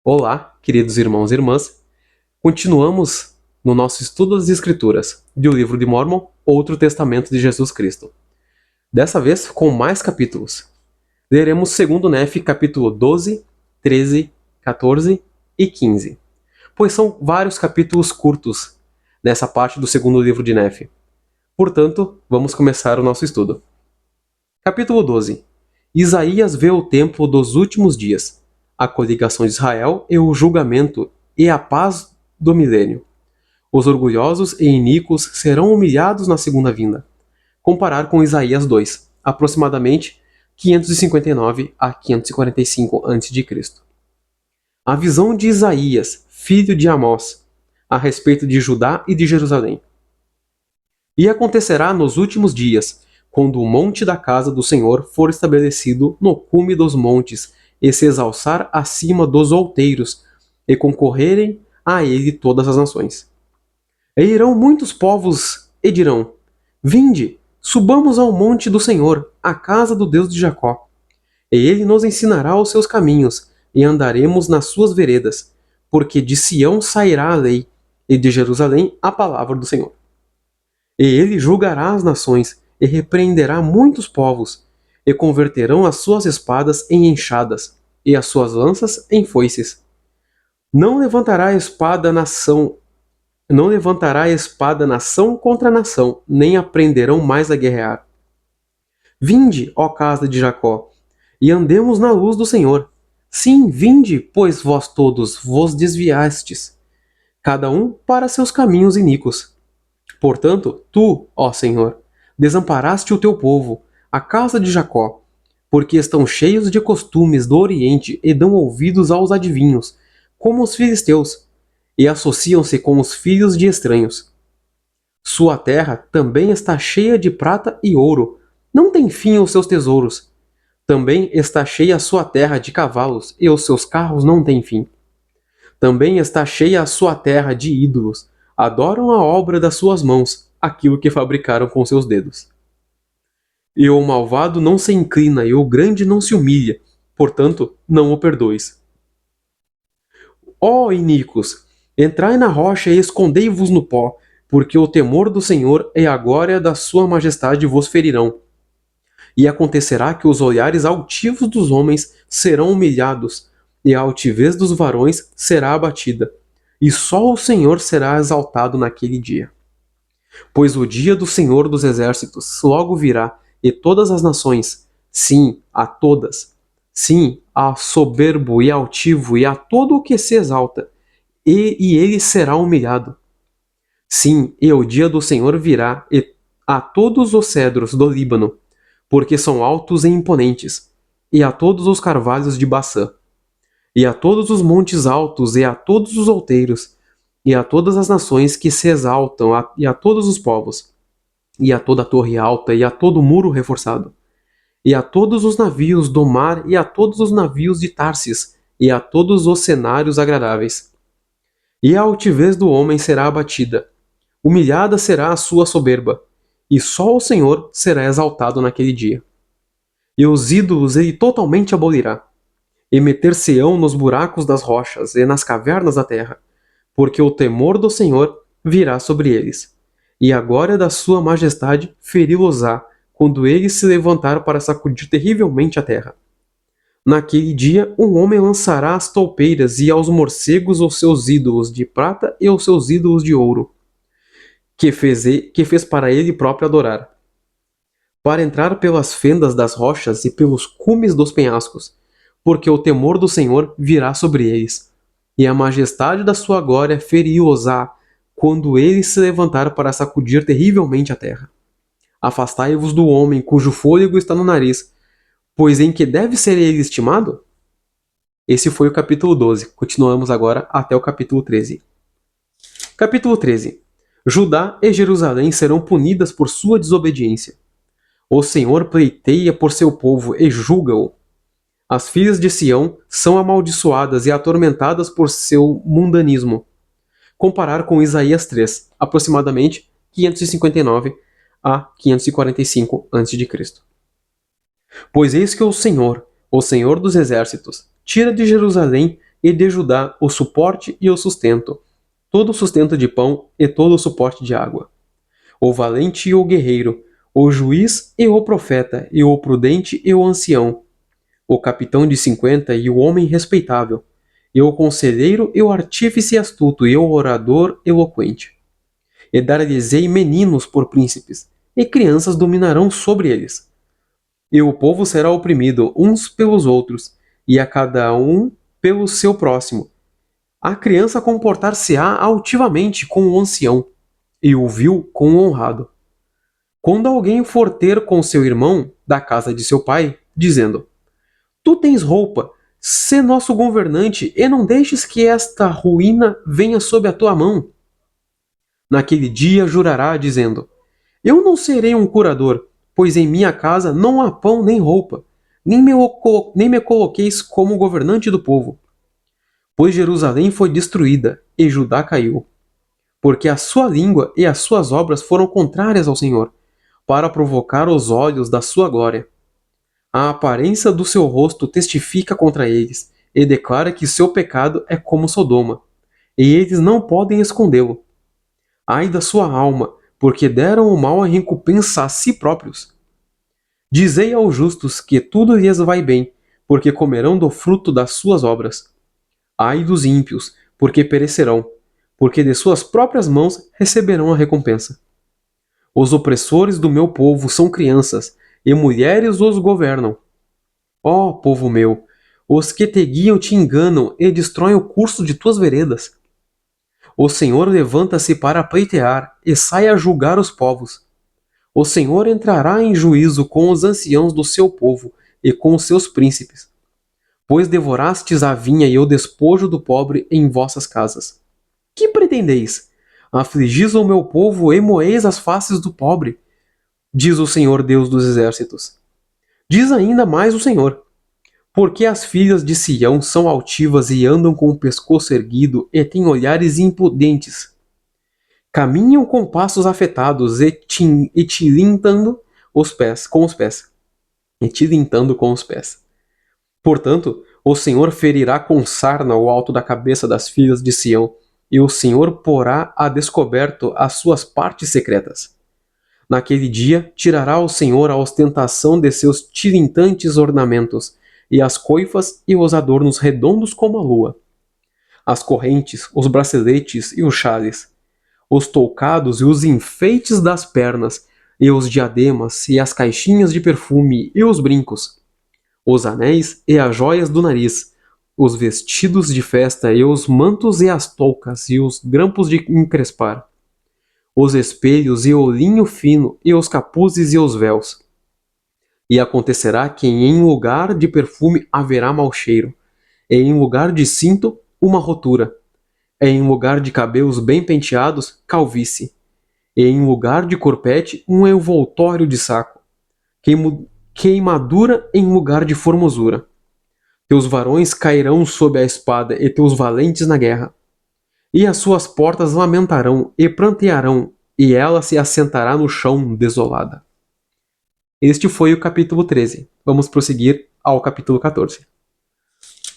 Olá, queridos irmãos e irmãs. Continuamos no nosso estudo das Escrituras, do livro de Mórmon, Outro Testamento de Jesus Cristo. Dessa vez com mais capítulos. Leremos segundo Nefe, capítulo 12, 13, 14 e 15, pois são vários capítulos curtos nessa parte do segundo livro de Nefe. Portanto, vamos começar o nosso estudo. Capítulo 12. Isaías vê o tempo dos últimos dias, a coligação de Israel e o julgamento e a paz do milênio. Os orgulhosos e iníquos serão humilhados na segunda vinda. Comparar com Isaías 2, aproximadamente 559 a 545 a.C. A visão de Isaías, filho de Amós, a respeito de Judá e de Jerusalém. E acontecerá nos últimos dias, quando o monte da casa do Senhor for estabelecido no cume dos montes, e se exalçar acima dos outeiros, e concorrerem a ele todas as nações. E irão muitos povos e dirão: Vinde, subamos ao monte do Senhor, à casa do Deus de Jacó. E ele nos ensinará os seus caminhos, e andaremos nas suas veredas, porque de Sião sairá a lei, e de Jerusalém a palavra do Senhor. E ele julgará as nações, e repreenderá muitos povos, e converterão as suas espadas em enxadas, e as suas lanças em foices. Não levantará espada nação contra nação, nem aprenderão mais a guerrear. Vinde, ó casa de Jacó, e andemos na luz do Senhor. Sim, vinde, pois vós todos vos desviastes, cada um para seus caminhos iníquos. Portanto, tu, ó Senhor, desamparaste o teu povo, a casa de Jacó, porque estão cheios de costumes do Oriente e dão ouvidos aos adivinhos, como os filisteus, e associam-se com os filhos de estranhos. Sua terra também está cheia de prata e ouro, não tem fim os seus tesouros. Também está cheia a sua terra de cavalos, e os seus carros não têm fim. Também está cheia a sua terra de ídolos, adoram a obra das suas mãos, aquilo que fabricaram com seus dedos. E o malvado não se inclina, e o grande não se humilha, portanto, não o perdoes. Ó iníquos, entrai na rocha e escondei-vos no pó, porque o temor do Senhor e a glória da sua majestade vos ferirão. E acontecerá que os olhares altivos dos homens serão humilhados, e a altivez dos varões será abatida, e só o Senhor será exaltado naquele dia. Pois o dia do Senhor dos Exércitos logo virá, e todas as nações, sim, a todas, sim, a soberbo e altivo e a todo o que se exalta, e ele será humilhado. Sim, e o dia do Senhor virá, e a todos os cedros do Líbano, porque são altos e imponentes, e a todos os carvalhos de Baçã, e a todos os montes altos, e a todos os outeiros, e a todas as nações que se exaltam, e a todos os povos, e a toda a torre alta, e a todo o muro reforçado, e a todos os navios do mar, e a todos os navios de Tarsis, e a todos os cenários agradáveis. E a altivez do homem será abatida, humilhada será a sua soberba, e só o Senhor será exaltado naquele dia. E os ídolos ele totalmente abolirá, e meter-se-ão nos buracos das rochas e nas cavernas da terra, porque o temor do Senhor virá sobre eles, e a glória da sua majestade feri-los-á, quando ele se levantar para sacudir terrivelmente a terra. Naquele dia, um homem lançará às toupeiras e aos morcegos os seus ídolos de prata e os seus ídolos de ouro, que fez para ele próprio adorar, para entrar pelas fendas das rochas e pelos cumes dos penhascos, porque o temor do Senhor virá sobre eles, e a majestade da sua glória feri-los-á, quando ele se levantar para sacudir terrivelmente a terra. Afastai-vos do homem cujo fôlego está no nariz, pois em que deve ser ele estimado? Esse foi o capítulo 12. Continuamos agora até o capítulo 13. Capítulo 13. Judá e Jerusalém serão punidas por sua desobediência. O Senhor pleiteia por seu povo e julga-o. As filhas de Sião são amaldiçoadas e atormentadas por seu mundanismo. Comparar com Isaías 3, aproximadamente 559 a 545 a.C. Pois eis que o Senhor dos exércitos, tira de Jerusalém e de Judá o suporte e o sustento, todo o sustento de pão e todo o suporte de água. O valente e o guerreiro, o juiz e o profeta, e o prudente e o ancião, o capitão de 50 e o homem respeitável, e o conselheiro e o artífice astuto e o orador eloquente. E dar-lhes-ei meninos por príncipes, e crianças dominarão sobre eles. E o povo será oprimido uns pelos outros, e a cada um pelo seu próximo. A criança comportar-se-á altivamente com o ancião, e o vil com o honrado. Quando alguém for ter com seu irmão da casa de seu pai, dizendo: Tu tens roupa, sê nosso governante, e não deixes que esta ruína venha sob a tua mão. Naquele dia jurará, dizendo: Eu não serei um curador, pois em minha casa não há pão nem roupa, nem me coloqueis como governante do povo. Pois Jerusalém foi destruída, e Judá caiu, porque a sua língua e as suas obras foram contrárias ao Senhor, para provocar os olhos da sua glória. A aparência do seu rosto testifica contra eles, e declara que seu pecado é como Sodoma, e eles não podem escondê-lo. Ai da sua alma, porque deram o mal em recompensa a si próprios. Dizei aos justos que tudo lhes vai bem, porque comerão do fruto das suas obras. Ai dos ímpios, porque perecerão, porque de suas próprias mãos receberão a recompensa. Os opressores do meu povo são crianças, e mulheres os governam. Ó povo meu, os que te guiam te enganam e destroem o curso de tuas veredas. O Senhor levanta-se para pleitear e sai a julgar os povos. O Senhor entrará em juízo com os anciãos do seu povo e com os seus príncipes. Pois devorastes a vinha e o despojo do pobre em vossas casas. Que pretendeis? Afligis o meu povo e moeis as faces do pobre, diz o Senhor Deus dos exércitos. Diz ainda mais o Senhor: porque as filhas de Sião são altivas e andam com o pescoço erguido e têm olhares impudentes. Caminham com passos afetados e tilintando os pés, com os pés. E tilintando com os pés. Portanto, o Senhor ferirá com sarna o alto da cabeça das filhas de Sião, e o Senhor porá a descoberto as suas partes secretas. Naquele dia, tirará o Senhor a ostentação de seus tilintantes ornamentos, e as coifas e os adornos redondos como a lua, as correntes, os braceletes e os chales, os toucados e os enfeites das pernas, e os diademas e as caixinhas de perfume e os brincos, os anéis e as joias do nariz, os vestidos de festa e os mantos e as toucas e os grampos de encrespar, os espelhos e o linho fino e os capuzes e os véus. E acontecerá que em lugar de perfume haverá mau cheiro, e em lugar de cinto, uma rotura, e em lugar de cabelos bem penteados, calvície, e em lugar de corpete, um envoltório de saco, queimadura em lugar de formosura. Teus varões cairão sob a espada e teus valentes na guerra. E as suas portas lamentarão e prantearão, e ela se assentará no chão desolada. Este foi o capítulo 13. Vamos prosseguir ao capítulo 14.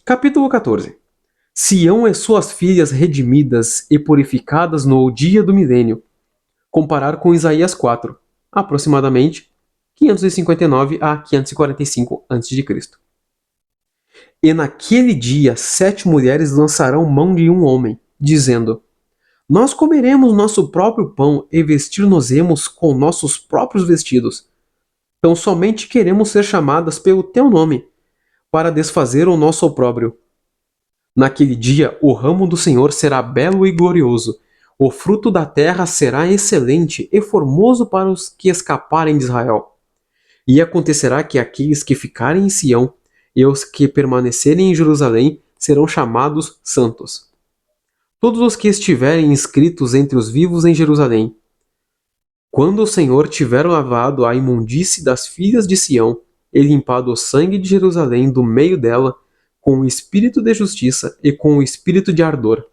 Capítulo 14. Sião e suas filhas redimidas e purificadas no dia do milênio. Comparar com Isaías 4, aproximadamente 559 a 545 a.C. E naquele dia 7 mulheres lançarão mão de um homem, dizendo: Nós comeremos nosso próprio pão e vestir-nos-emos com nossos próprios vestidos. Então somente queremos ser chamadas pelo teu nome, para desfazer o nosso opróbrio. Naquele dia o ramo do Senhor será belo e glorioso, o fruto da terra será excelente e formoso para os que escaparem de Israel. E acontecerá que aqueles que ficarem em Sião e os que permanecerem em Jerusalém serão chamados santos. Todos os que estiverem inscritos entre os vivos em Jerusalém. Quando o Senhor tiver lavado a imundície das filhas de Sião e limpado o sangue de Jerusalém do meio dela, com o espírito de justiça e com o espírito de ardor,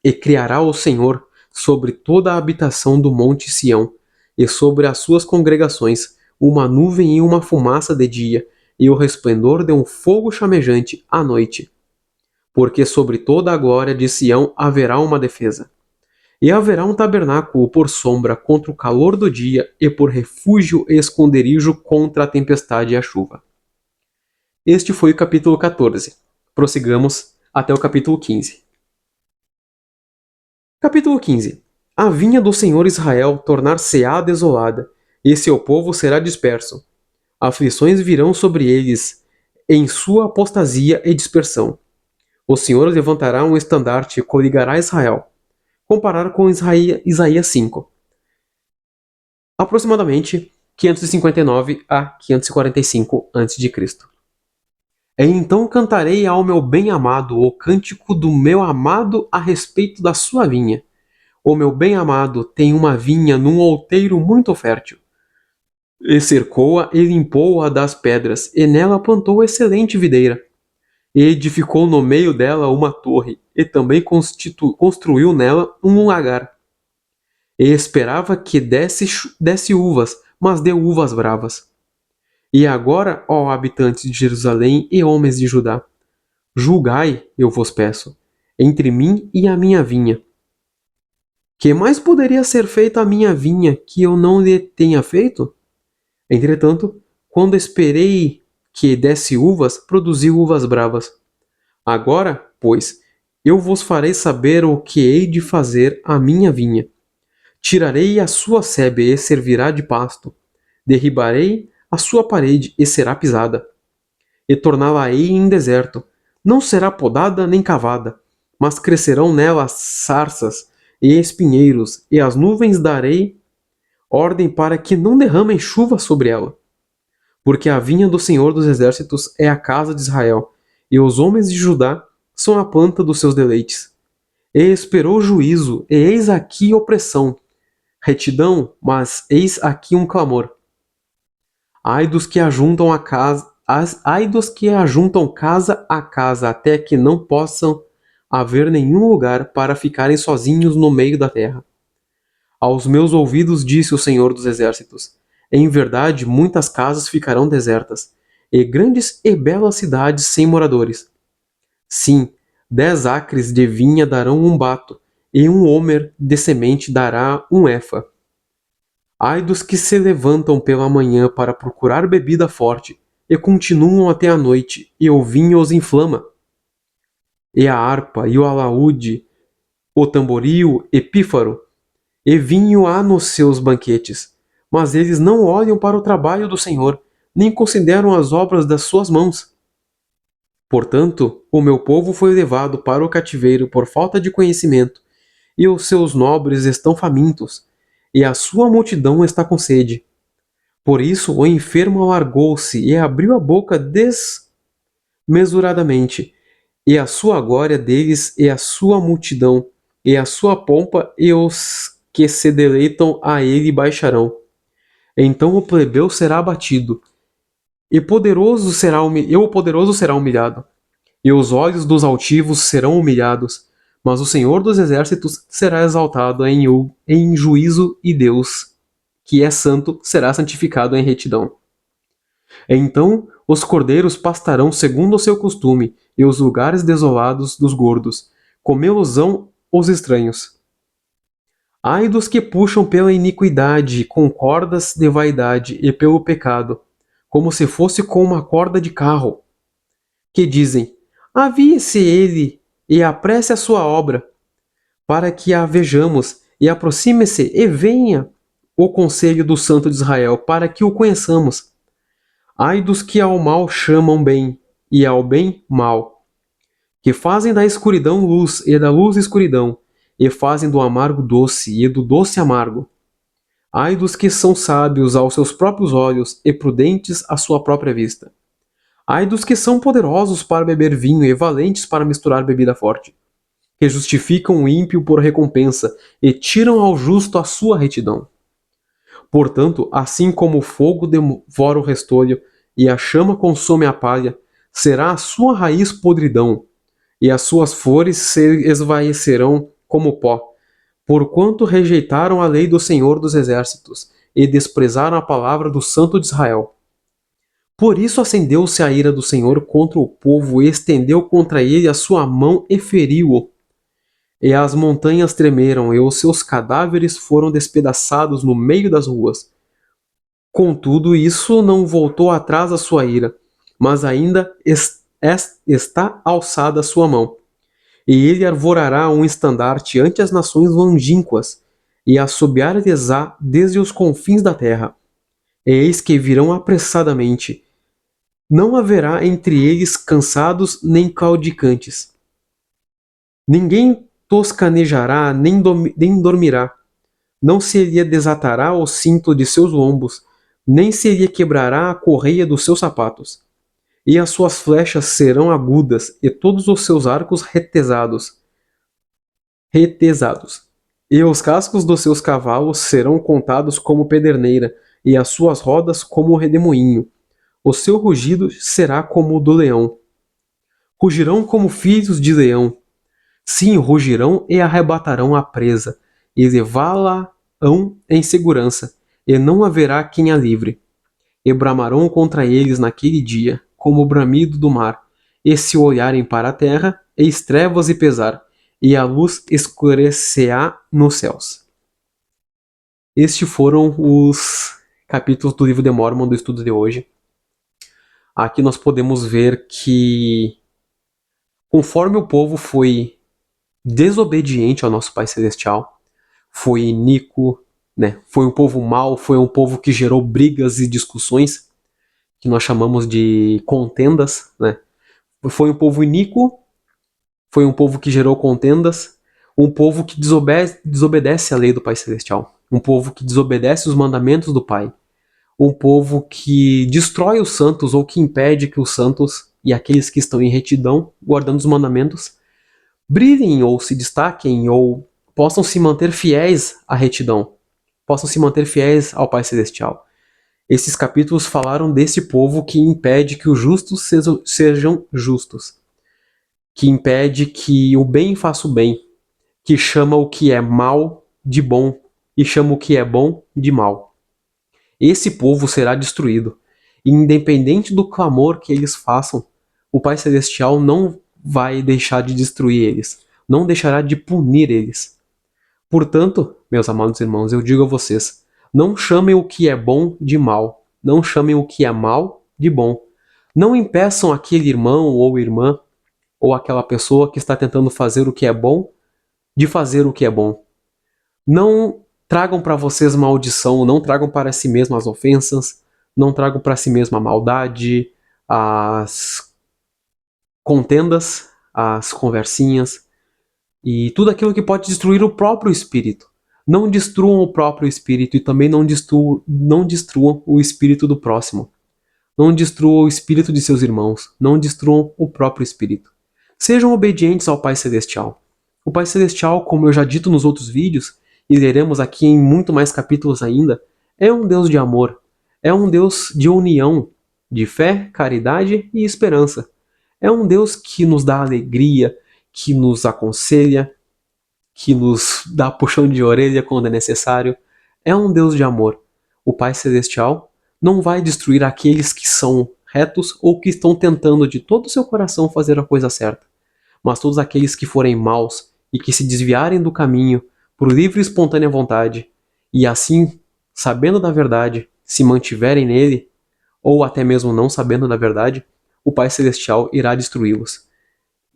e criará o Senhor sobre toda a habitação do monte Sião, e sobre as suas congregações, uma nuvem e uma fumaça de dia, e o resplendor de um fogo chamejante à noite. porque sobre toda a glória de Sião haverá uma defesa. E haverá um tabernáculo por sombra contra o calor do dia e por refúgio e esconderijo contra a tempestade e a chuva. Este foi o capítulo 14. Prossigamos até o capítulo 15. Capítulo 15. A vinha do Senhor Israel tornar-se-á desolada, e seu povo será disperso. Aflições virão sobre eles em sua apostasia e dispersão. O Senhor levantará um estandarte e coligará Israel. Comparar com Isaías 5. Aproximadamente 559 a 545 a.C. E então cantarei ao meu bem-amado o cântico do meu amado a respeito da sua vinha. O meu bem-amado tem uma vinha num outeiro muito fértil. E cercou-a e limpou-a das pedras, e nela plantou excelente videira. E edificou no meio dela uma torre, e também construiu nela um lagar. E esperava que desse uvas, mas deu uvas bravas. E agora, ó habitantes de Jerusalém e homens de Judá, julgai, eu vos peço, entre mim e a minha vinha. Que mais poderia ser feito à minha vinha que eu não lhe tenha feito? Entretanto, quando esperei que desse uvas, produziu uvas bravas. Agora, pois, eu vos farei saber o que hei de fazer à minha vinha. Tirarei a sua sebe e servirá de pasto. Derribarei a sua parede e será pisada. E torná-la-ei em deserto. Não será podada nem cavada, mas crescerão nela sarças e espinheiros, e as nuvens darei ordem para que não derramem chuva sobre ela. Porque a vinha do Senhor dos Exércitos é a casa de Israel, e os homens de Judá são a planta dos seus deleites. E esperou juízo, e eis aqui opressão, retidão, mas eis aqui um clamor. Ai dos que ajuntam a casa, ai dos que ajuntam casa a casa, até que não possam haver nenhum lugar para ficarem sozinhos no meio da terra. Aos meus ouvidos disse o Senhor dos Exércitos: em verdade, muitas casas ficarão desertas, e grandes e belas cidades sem moradores. Sim, 10 acres de vinha darão um bato, e um homer de semente dará um efa. Ai dos que se levantam pela manhã para procurar bebida forte, e continuam até a noite, e o vinho os inflama. E a harpa, e o alaúde, o tamboril e pífaro, e vinho há nos seus banquetes. Mas eles não olham para o trabalho do Senhor, nem consideram as obras das suas mãos. Portanto, o meu povo foi levado para o cativeiro por falta de conhecimento, e os seus nobres estão famintos, e a sua multidão está com sede. Por isso o enfermo alargou-se e abriu a boca desmesuradamente, e a sua glória deles e a sua multidão, e a sua pompa e os que se deleitam a ele baixarão. Então o plebeu será abatido, e o poderoso será humilhado, e os olhos dos altivos serão humilhados, mas o Senhor dos Exércitos será exaltado em juízo, e Deus, que é santo, será santificado em retidão. Então os cordeiros pastarão segundo o seu costume, e os lugares desolados dos gordos comê-los-ão os estranhos. Ai dos que puxam pela iniquidade com cordas de vaidade e pelo pecado, como se fosse com uma corda de carro, que dizem: avie-se ele e apresse a sua obra, para que a vejamos, e aproxime-se e venha o conselho do Santo de Israel, para que o conheçamos. Ai dos que ao mal chamam bem, e ao bem mal, que fazem da escuridão luz, e da luz escuridão, e fazem do amargo doce, e do doce amargo. Ai dos que são sábios aos seus próprios olhos, e prudentes à sua própria vista. Ai dos que são poderosos para beber vinho, e valentes para misturar bebida forte, que justificam o ímpio por recompensa, e tiram ao justo a sua retidão. Portanto, assim como o fogo devora o restolho, e a chama consome a palha, será a sua raiz podridão, e as suas flores se esvaecerão como pó, porquanto rejeitaram a lei do Senhor dos Exércitos, e desprezaram a palavra do Santo de Israel. Por isso acendeu-se a ira do Senhor contra o povo e estendeu contra ele a sua mão e feriu-o. E as montanhas tremeram, e os seus cadáveres foram despedaçados no meio das ruas. Contudo, isso não voltou atrás a sua ira, mas ainda está alçada a sua mão. E ele arvorará um estandarte ante as nações longínquas, e assobiar-lhes-á desde os confins da terra. E eis que virão apressadamente. Não haverá entre eles cansados nem claudicantes. Ninguém toscanejará nem dormirá. Não se lhe desatará o cinto de seus lombos, nem se lhe quebrará a correia dos seus sapatos. E as suas flechas serão agudas, e todos os seus arcos retesados. E os cascos dos seus cavalos serão contados como pederneira, e as suas rodas como redemoinho. O seu rugido será como o do leão. Rugirão como filhos de leão. Sim, rugirão e arrebatarão a presa, e levá-la-ão em segurança, e não haverá quem a livre. E bramarão contra eles naquele dia, como o bramido do mar, e se olharem para a terra, eis trevas e pesar, e a luz escurecerá nos céus. Estes foram os capítulos do livro de Mormon do estudo de hoje. Aqui nós podemos ver que, conforme o povo foi desobediente ao nosso Pai Celestial, foi iníquo, né? Foi um povo mau, foi um povo que gerou brigas e discussões, que nós chamamos de contendas, né? Foi um povo iníquo, foi um povo que gerou contendas, um povo que desobedece a lei do Pai Celestial, um povo que desobedece os mandamentos do Pai, um povo que destrói os santos ou que impede que os santos e aqueles que estão em retidão, guardando os mandamentos, brilhem ou se destaquem ou possam se manter fiéis à retidão, possam se manter fiéis ao Pai Celestial. Esses capítulos falaram desse povo que impede que os justos sejam justos, que impede que o bem faça o bem, que chama o que é mal de bom e chama o que é bom de mal. Esse povo será destruído. E independente do clamor que eles façam, o Pai Celestial não vai deixar de destruir eles, não deixará de punir eles. Portanto, meus amados irmãos, eu digo a vocês, não chamem o que é bom de mal, não chamem o que é mal de bom. Não impeçam aquele irmão ou irmã, ou aquela pessoa que está tentando fazer o que é bom, de fazer o que é bom. Não tragam para vocês maldição, não tragam para si mesmas as ofensas, não tragam para si mesma a maldade, as contendas, as conversinhas e tudo aquilo que pode destruir o próprio espírito. Não destruam o próprio espírito e também não destruam o espírito do próximo. Não destruam o espírito de seus irmãos, não destruam o próprio espírito. Sejam obedientes ao Pai Celestial. O Pai Celestial, como eu já dito nos outros vídeos, e leremos aqui em muito mais capítulos ainda, é um Deus de amor, é um Deus de união, de fé, caridade e esperança. É um Deus que nos dá alegria, que nos aconselha, que nos dá puxão de orelha quando é necessário. É um Deus de amor. O Pai Celestial não vai destruir aqueles que são retos ou que estão tentando de todo o seu coração fazer a coisa certa. Mas todos aqueles que forem maus e que se desviarem do caminho por livre e espontânea vontade, e assim, sabendo da verdade, se mantiverem nele, ou até mesmo não sabendo da verdade, o Pai Celestial irá destruí-los.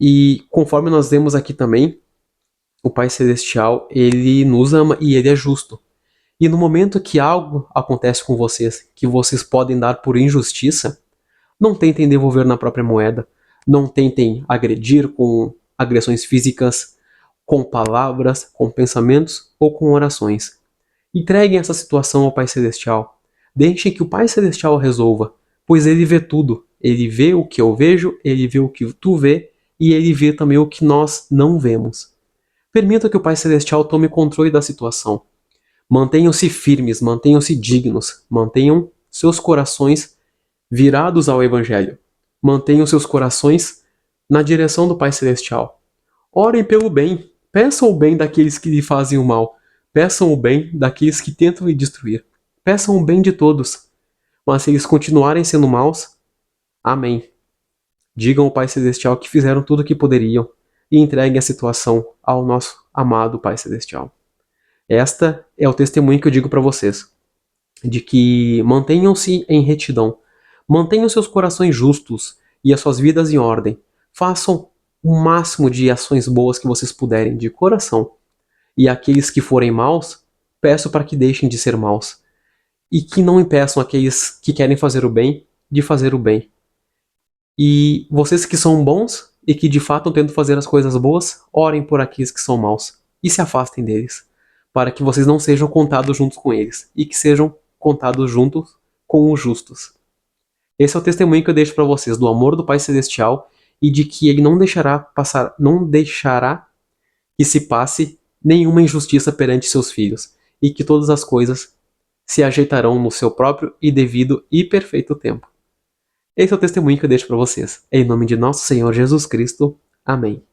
E conforme nós vemos aqui também, o Pai Celestial, ele nos ama e ele é justo. E no momento que algo acontece com vocês, que vocês podem dar por injustiça, não tentem devolver na própria moeda, não tentem agredir com agressões físicas, com palavras, com pensamentos ou com orações. Entreguem essa situação ao Pai Celestial. Deixem que o Pai Celestial resolva, pois ele vê tudo. Ele vê o que eu vejo, ele vê o que tu vê e ele vê também o que nós não vemos. Permita que o Pai Celestial tome controle da situação. Mantenham-se firmes, mantenham-se dignos, mantenham seus corações virados ao Evangelho. Mantenham seus corações na direção do Pai Celestial. Orem pelo bem, peçam o bem daqueles que lhe fazem o mal, peçam o bem daqueles que tentam lhe destruir, peçam o bem de todos, Mas se eles continuarem sendo maus, amém. Digam ao Pai Celestial que fizeram tudo o que poderiam e entreguem a situação ao nosso amado Pai Celestial. Esta é o testemunho que eu digo para vocês, de que mantenham-se em retidão, mantenham seus corações justos e as suas vidas em ordem, façam o máximo de ações boas que vocês puderem, de coração. E aqueles que forem maus, peço para que deixem de ser maus, e que não impeçam aqueles que querem fazer o bem de fazer o bem. E vocês que são bons e que de fato tentam fazer as coisas boas, orem por aqueles que são maus e se afastem deles, para que vocês não sejam contados juntos com eles e que sejam contados juntos com os justos. Esse é o testemunho que eu deixo para vocês do amor do Pai Celestial e de que ele não deixará que se passe nenhuma injustiça perante seus filhos e que todas as coisas se ajeitarão no seu próprio e devido e perfeito tempo. Esse é o testemunho que eu deixo para vocês. Em nome de nosso Senhor Jesus Cristo. Amém.